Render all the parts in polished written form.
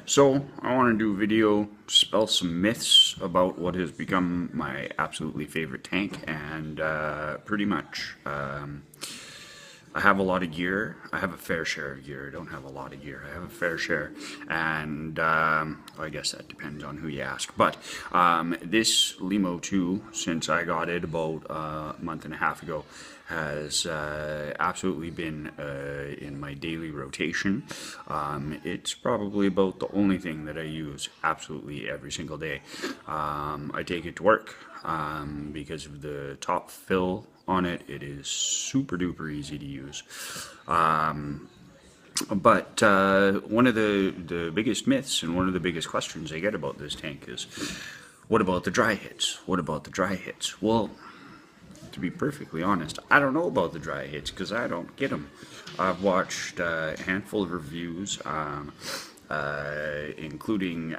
So, I want to do a video, spell some myths about what has become my absolutely favorite tank, and pretty much, I have a lot of gear. I have a fair share of gear. I don't have a lot of gear. I have a fair share, and I guess that depends on who you ask. But this Lemo 2, since I got it about a month and a half ago, has absolutely been in my daily rotation. It's probably about the only thing that I use absolutely every single day. I take it to work because of the top fill on it. It is super duper easy to use. But one of the biggest myths and one of the biggest questions I get about this tank is, what about the dry hits? What about the dry hits? Well, to be perfectly honest, I don't know about the dry hits because I don't get them. I've watched a handful of reviews, including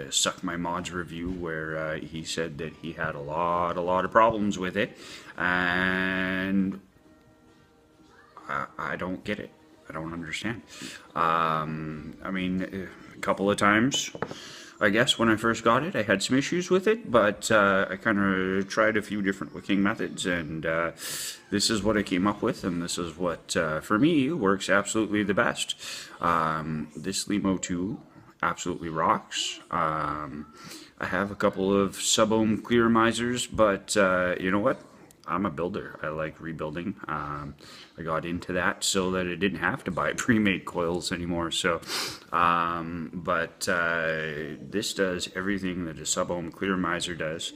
Suck My Mod's review, where he said that he had a lot of problems with it, and I don't get it. I don't understand. I mean, a couple of times, I guess, when I first got it, I had some issues with it, but I kind of tried a few different wicking methods, and this is what I came up with, and this is what, for me, works absolutely the best. This Lemo 2 absolutely rocks. I have a couple of sub-ohm clear misers, but you know what? I'm a builder. I like rebuilding. I got into that so that I didn't have to buy pre-made coils anymore. So, this does everything that a sub-ohm clear miser does.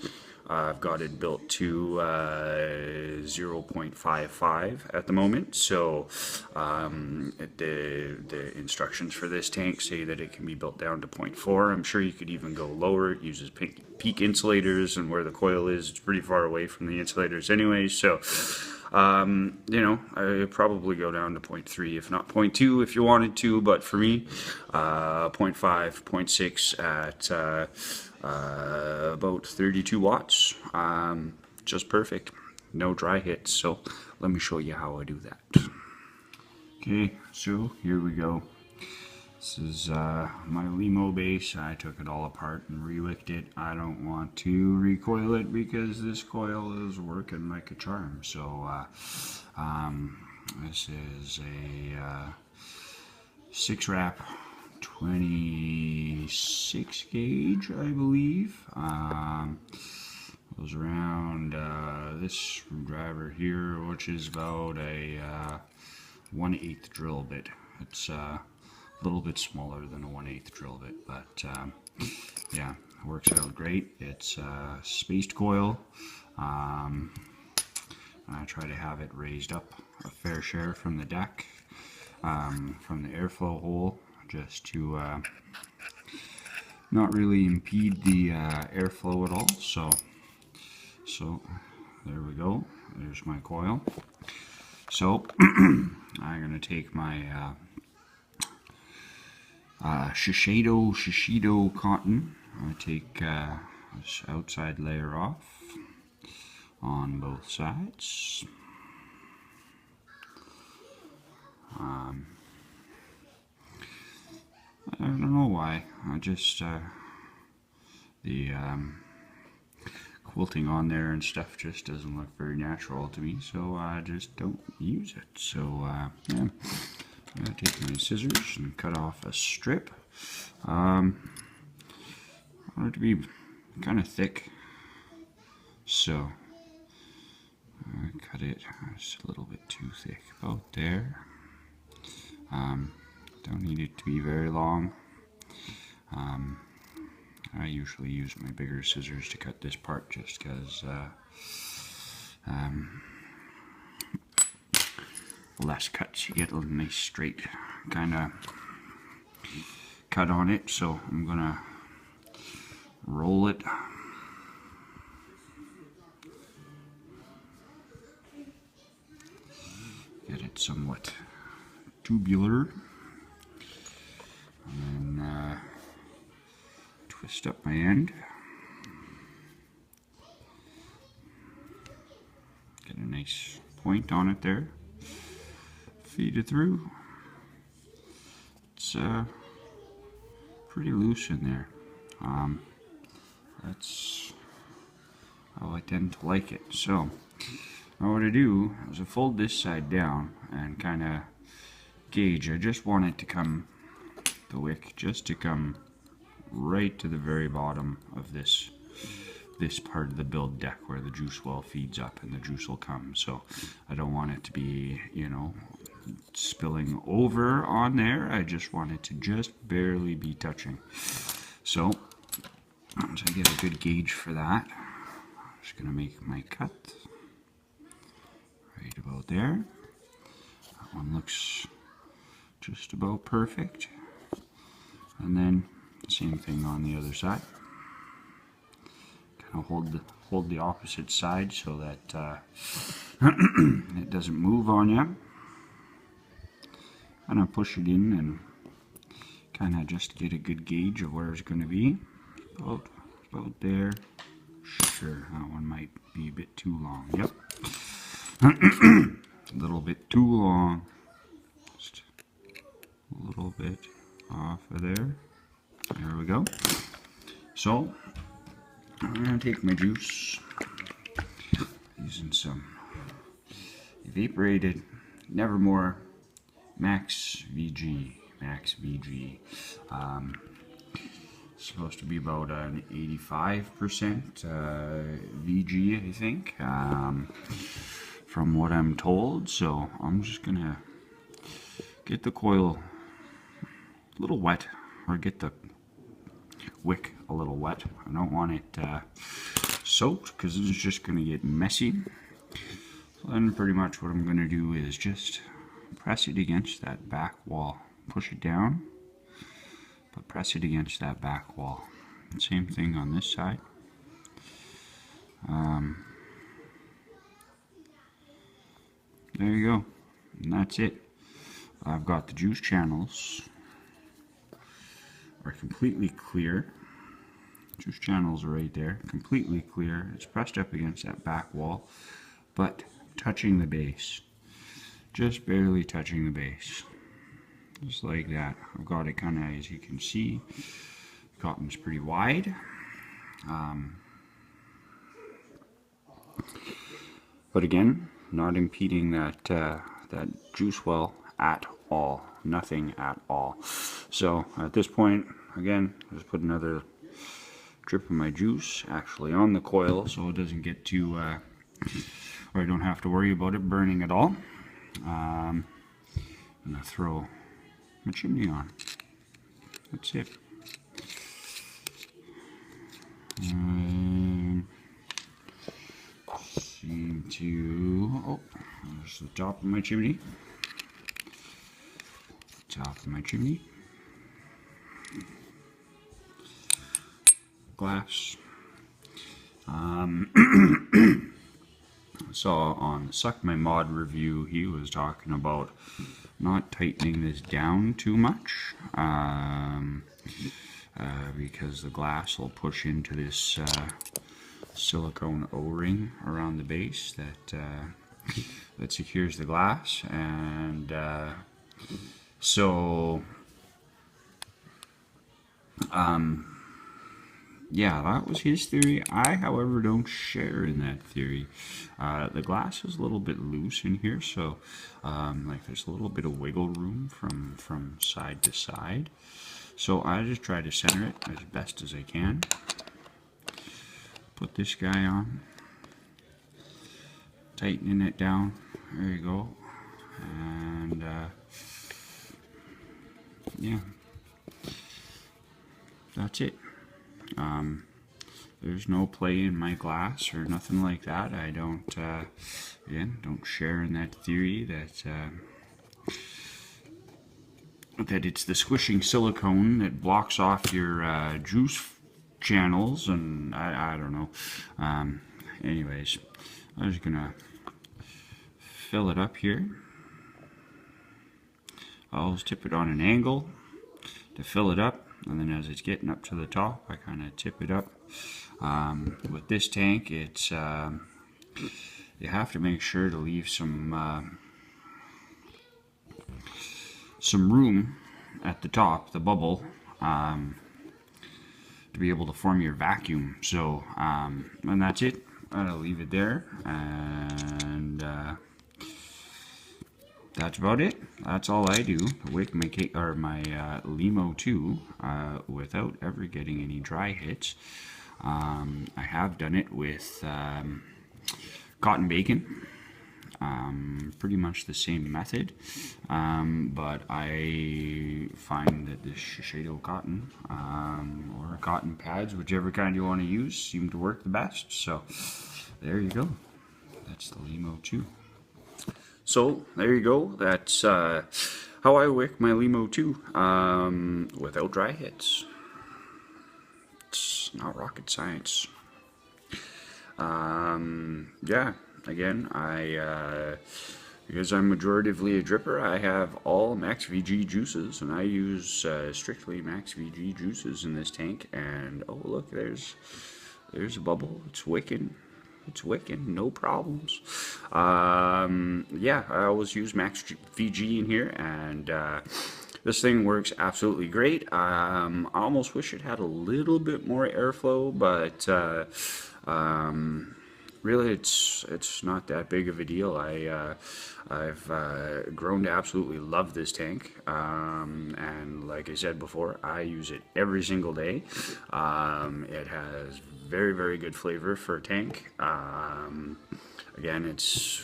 I've got it built to 0.55 at the moment. So the instructions for this tank say that it can be built down to 0.4. I'm sure you could even go lower. It uses peak insulators, and where the coil is, it's pretty far away from the insulators anyway. So you know, I probably go down to 0.3, if not 0.2 if you wanted to, but for me, 0.5, 0.6 at about 32 watts, just perfect. No dry hits, so let me show you how I do that. Okay, so here we go. This is my Lemo base. I took it all apart and re-wicked it. I don't want to recoil it because this coil is working like a charm. So this is a 6-wrap 26 gauge, I believe. Goes around this screwdriver here, which is about a 1/8 drill bit. It's a little bit smaller than a 1/8 drill bit, but yeah, it works out great. It's a spaced coil. I try to have it raised up a fair share from the deck, from the airflow hole, just to not really impede the airflow at all. So there we go. There's my coil. So I'm going to take my Shiseido cotton. I take this outside layer off on both sides. I don't know why. I just the quilting on there and stuff just doesn't look very natural to me, so I just don't use it. So yeah, I'm gonna take my scissors and cut off a strip. I want it to be kind of thick, so I cut it just a little bit too thick, about there. Don't need it to be very long. I usually use my bigger scissors to cut this part just because less cuts, you get a nice straight kind of cut on it. So I'm gonna roll it. Get it somewhat tubular, and then twist up my end. Get a nice point on it there. Feed it through. It's pretty loose in there. That's how I tend to like it. So now what I do is I fold this side down and kind of gauge. I just want it to come, the wick just to come right to the very bottom of this part of the build deck where the juice well feeds up and the juice will come. So I don't want it to be, you know, spilling over on there. I just want it to just barely be touching. So once I get a good gauge for that, I'm just gonna make my cut right about there. That one looks just about perfect. And then same thing on the other side. Kind of hold the opposite side so that it doesn't move on you. Kind of push it in and kind of just get a good gauge of where it's going to be. About there. Sure, that one might be a bit too long. Yep. A little bit too long. Just a little bit off of there. There we go. So I'm going to take my juice, using some evaporated Nevermore Max VG. Supposed to be about an 85% VG, I think, from what I'm told. So I'm just going to get the coil a little wet, or get the wick a little wet. I don't want it soaked because it's just going to get messy. So then pretty much what I'm going to do is just press it against that back wall. Push it down, but press it against that back wall. And same thing on this side. There you go. And that's it. I've got the juice channels are completely clear. Juice channels are right there, completely clear. It's pressed up against that back wall, but touching the base. Just barely touching the base. Just like that. I've got it kind of, as you can see, the cotton's pretty wide. But again, not impeding that that juice well at all. Nothing at all. So at this point, again, just put another drip of my juice actually on the coil so it doesn't get too, or I don't have to worry about it burning at all. I'm gonna throw my chimney on. That's it. Seem to, oh, there's the top of my chimney. Top of my chimney. Glass. Saw on the Suck My Mod review, he was talking about not tightening this down too much because the glass will push into this silicone O-ring around the base that secures the glass, and so yeah, that was his theory. I, however, don't share in that theory. The glass is a little bit loose in here, so like there's a little bit of wiggle room from side to side. So I just try to center it as best as I can. Put this guy on, tightening it down. There you go, and yeah, that's it. There's no play in my glass or nothing like that. I don't, again, don't share in that theory that it's the squishing silicone that blocks off your juice channels, and I don't know. Anyways, I'm just gonna fill it up here. I'll always tip it on an angle to fill it up, and then as it's getting up to the top, I kind of tip it up. With this tank, it's you have to make sure to leave some room at the top, the bubble, to be able to form your vacuum. So, and that's it. I'll leave it there, and that's about it. That's all I do to wick my Lemo 2 without ever getting any dry hits. I have done it with cotton bacon. Pretty much the same method, but I find that this Shiseido cotton or cotton pads, whichever kind you want to use, seem to work the best. So there you go. That's the Lemo 2. So there you go. That's how I wick my Lemo 2 without dry hits. It's not rocket science. Yeah. Again, because I'm majoritively a dripper, I have all Max VG juices, and I use strictly Max VG juices in this tank. And oh look, there's a bubble. It's wicking. It's wicking. No problems. Yeah, I always use Max VG in here, and this thing works absolutely great. I almost wish it had a little bit more airflow, but really, it's not that big of a deal. I've grown to absolutely love this tank, and like I said before, I use it every single day. It has very, very good flavor for a tank. Again,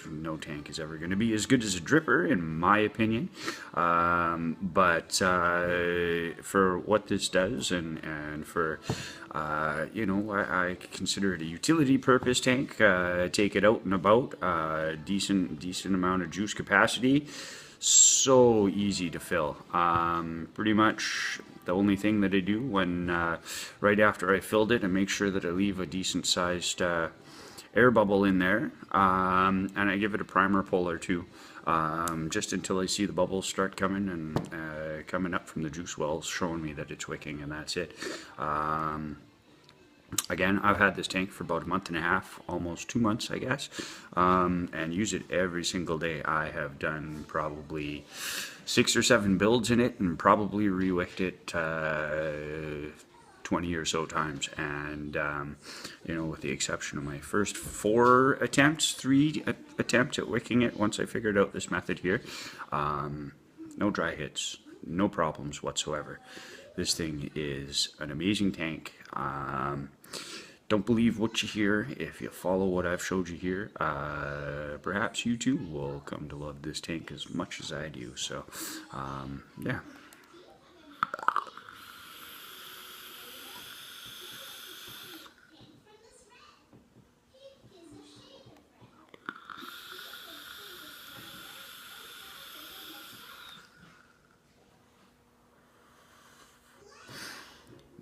no tank is ever going to be as good as a dripper, in my opinion. But for what this does, and for I consider it a utility purpose tank. Take it out and about. Decent amount of juice capacity. So easy to fill. Pretty much the only thing that I do when right after I filled it, I make sure that I leave a decent sized air bubble in there, and I give it a primer pull or two, just until I see the bubbles start coming and coming up from the juice wells, showing me that it's wicking, and that's it. Again, I've had this tank for about a month and a half, almost 2 months, I guess, and use it every single day. I have done probably 6 or 7 builds in it, and probably re-wicked it 20 or so times, and with the exception of my first 3 attempts at wicking it, once I figured out this method here, no dry hits, no problems whatsoever. This thing is an amazing tank. Don't believe what you hear. If you follow what I've showed you here, perhaps you too will come to love this tank as much as I do. So, yeah.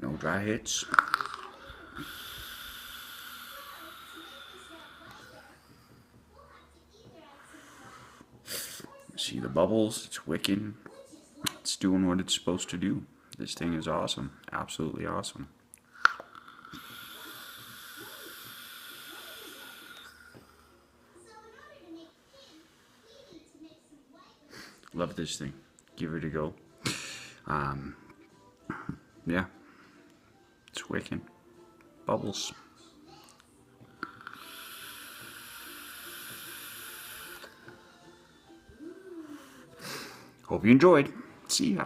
No dry hits. See the bubbles? It's wicking. It's doing what it's supposed to do. This thing is awesome. Absolutely awesome. Love this thing. Give it a go. Yeah. It's wicking. Bubbles. Hope you enjoyed. See ya.